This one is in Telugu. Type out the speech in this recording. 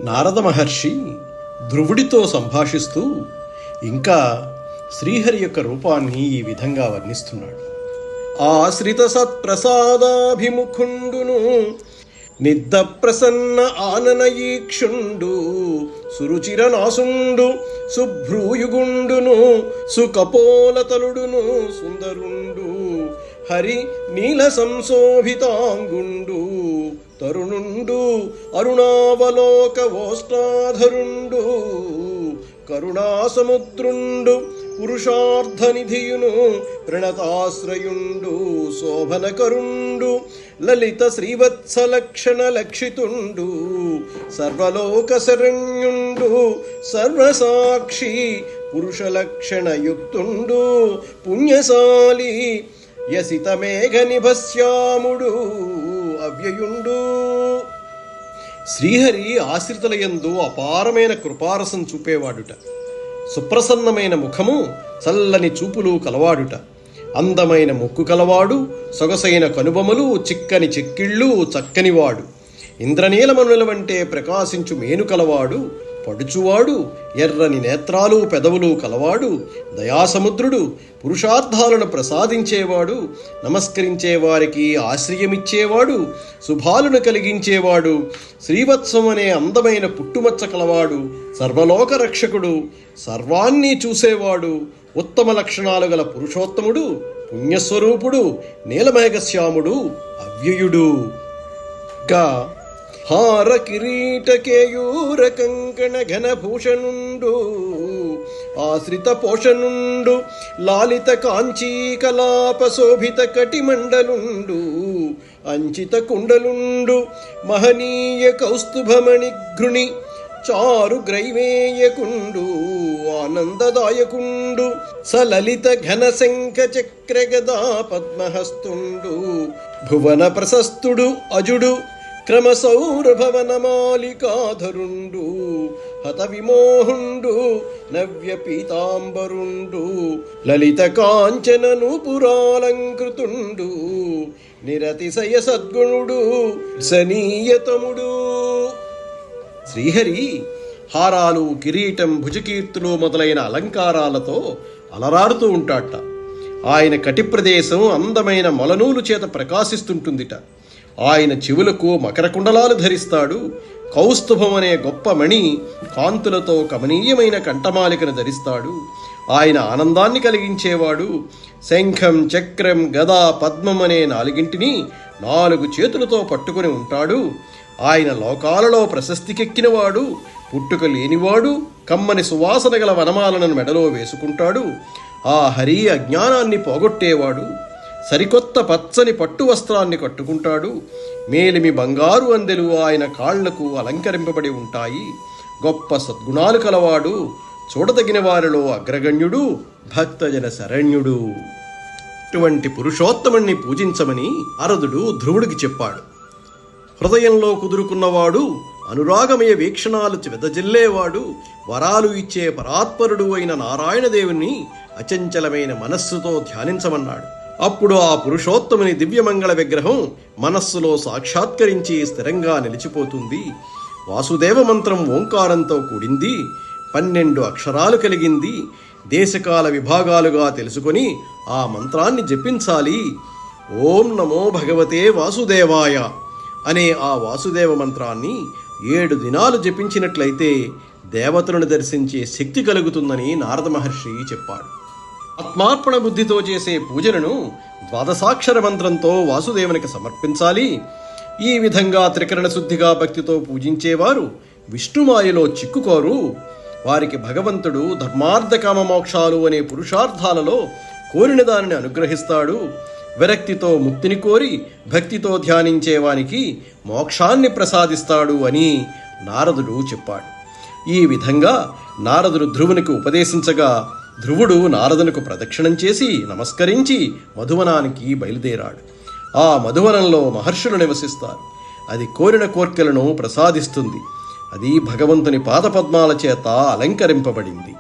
నారద మహర్షి ధ్రువుడితో సంభాషిస్తూ ఇంకా శ్రీహరి యొక్క రూపాన్ని ఈ విధంగా వర్ణిస్తున్నాడు. ఆశ్రిత సత్ప్రసాదాభిముఖుండును నిద్ద ప్రసన్న ఆననయీక్షుండు సురుచిరనాసుండు శుభ్రూయుగుండును సుకపోలతలుడును సుందరుండు హరి నీల సంశోభితాంగుండు తరుణుండు అరుణావలోక ఓష్టాధరుండు కరుణాసముద్రుండు పురుషార్థనిధియును ప్రణతాశ్రయుండు శోభనకరుండు లలిత శ్రీవత్సలక్షణ లక్షితుండు సర్వలోక శరణ్యుండు సర్వసాక్షి పురుషలక్షణయుక్తుండు పుణ్యశాలి యసిత మేఘ నిభశ్యాముడు అవ్యయుండు. శ్రీహరి ఆశ్రితులయందు అపారమైన కృపారసం చూపేవాడుట, సుప్రసన్నమైన ముఖము చల్లని చూపులు కలవాడుట, అందమైన ముక్కు కలవాడు, సొగసైన కనుబొమలు, చిక్కని చెక్కిళ్ళు, చక్కనివాడు, ఇంద్రనీలమనుల వంటే ప్రకాశించు మేను కలవాడు, పడుచువాడు, ఎర్రని నేత్రాలు పెదవులు కలవాడు, దయాసముద్రుడు, పురుషార్థాలను ప్రసాదించేవాడు, నమస్కరించే వారికి ఆశ్రయమిచ్చేవాడు, శుభాలను కలిగించేవాడు, శ్రీవత్సం అనే అందమైన పుట్టుమచ్చ కలవాడు, సర్వలోక రక్షకుడు, సర్వాన్ని చూసేవాడు, ఉత్తమ లక్షణాలు గల పురుషోత్తముడు, పుణ్యస్వరూపుడు, నీలమేఘశ్యాముడు, అవ్యయుడు. హార కిరీట కేయూర కంకణ ఘనభూషణుండు ఆశ్రిత పోషణుండు లాలిత కాంచీ కలాప శోభిత కటిమండలుండు అంచిత కుండలుండు మహనీయ కౌస్తుభమణి ఘృణి చారు గ్రైవేయకుండు ఆనందదాయకుండు సలలిత ఘన శంఖ చక్ర గదా పద్మహస్తుండు భువన ప్రశస్తుడు అజుడు క్రమసౌరభవన మాలికాధరుండు హత విమోహుండు నవ్య పీతాంబరుండు లలిత కాంచనను పురాలంకృతుండు నిరతిశయ సద్గుణుడు సనీయతముడు. శ్రీహరి హారాలు, కిరీటం, భుజకీర్తులు మొదలైన అలంకారాలతో అలరారుతూ ఉంటాట. ఆయన కటిప్రదేశం అందమైన మొలనూలు చేత ప్రకాశిస్తుంటుందిట. ఆయన చెవులకు మకర కుండలాలు ధరిస్తాడు. కౌస్తుభం అనే గొప్ప మణి కాంతులతో కమనీయమైన కంఠమాలికను ధరిస్తాడు. ఆయన ఆనందాన్ని కలిగించేవాడు. శంఖం, చక్రం, గద, పద్మం అనే నాలుగింటిని 4 చేతులతో పట్టుకుని ఉంటాడు. ఆయన లోకాలలో ప్రశస్తికెక్కినవాడు, పుట్టుక లేనివాడు, కమ్మని సువాసన గల వనమాలను మెడలో వేసుకుంటాడు. ఆ హరి అజ్ఞానాన్ని పోగొట్టేవాడు. సరికొత్త పచ్చని పట్టు వస్త్రాన్ని కట్టుకుంటాడు. మేలిమి బంగారు అందెలు ఆయన కాళ్లకు అలంకరింపబడి ఉంటాయి. గొప్ప సద్గుణాలు కలవాడు, చూడదగిన వారిలో అగ్రగణ్యుడు, భక్తజన శరణ్యుడు. ఇటువంటి పురుషోత్తముణ్ణి పూజించమని నారదుడు ధ్రువుడికి చెప్పాడు. హృదయంలో కుదురుకున్నవాడు, అనురాగమయ వీక్షణాలు వెదజల్లేవాడు, వరాలు ఇచ్చే పరాత్పరుడు అయిన నారాయణదేవుని అచంచలమైన మనస్సుతో ధ్యానించమన్నాడు. అప్పుడు ఆ పురుషోత్తముని దివ్యమంగళ విగ్రహం మనస్సులో సాక్షాత్కరించి స్థిరంగా నిలిచిపోతుంది. వాసుదేవ మంత్రం ఓంకారంతో కూడింది. 12 అక్షరాలు కలిగింది. దేశకాల విభాగాలుగా తెలుసుకొని ఆ మంత్రాన్ని జపించాలి. ఓం నమో భగవతే వాసుదేవాయ అనే ఆ వాసుదేవ మంత్రాన్ని 7 దినాలు జపించినట్లయితే దేవతలను దర్శించే శక్తి కలుగుతుందని నారద మహర్షి చెప్పాడు. ఆత్మార్పణ బుద్ధితో చేసే పూజలను 12 మంత్రంతో వాసుదేవునికి సమర్పించాలి. ఈ విధంగా త్రికరణ శుద్ధిగా భక్తితో పూజించేవారు విష్ణుమాయలో చిక్కుకోరు. వారికి భగవంతుడు ధర్మార్థ కామ మోక్షాలు అనే పురుషార్థాలలో కోరిన దానిని అనుగ్రహిస్తాడు. విరక్తితో ముక్తిని కోరి భక్తితో ధ్యానించేవానికి మోక్షాన్ని ప్రసాదిస్తాడు అని నారదుడు చెప్పాడు. ఈ విధంగా నారదుడు ధ్రువునికి ఉపదేశించగా ధ్రువుడు నారదునికి ప్రదక్షిణం చేసి నమస్కరించి మధువనానికి బయలుదేరాడు. ఆ మధువనంలో మహర్షులు నివసిస్తారు. అది కోరిన కోర్కెలను ప్రసాదిస్తుంది. అది భగవంతుని పాదపద్మాల చేత అలంకరింపబడింది.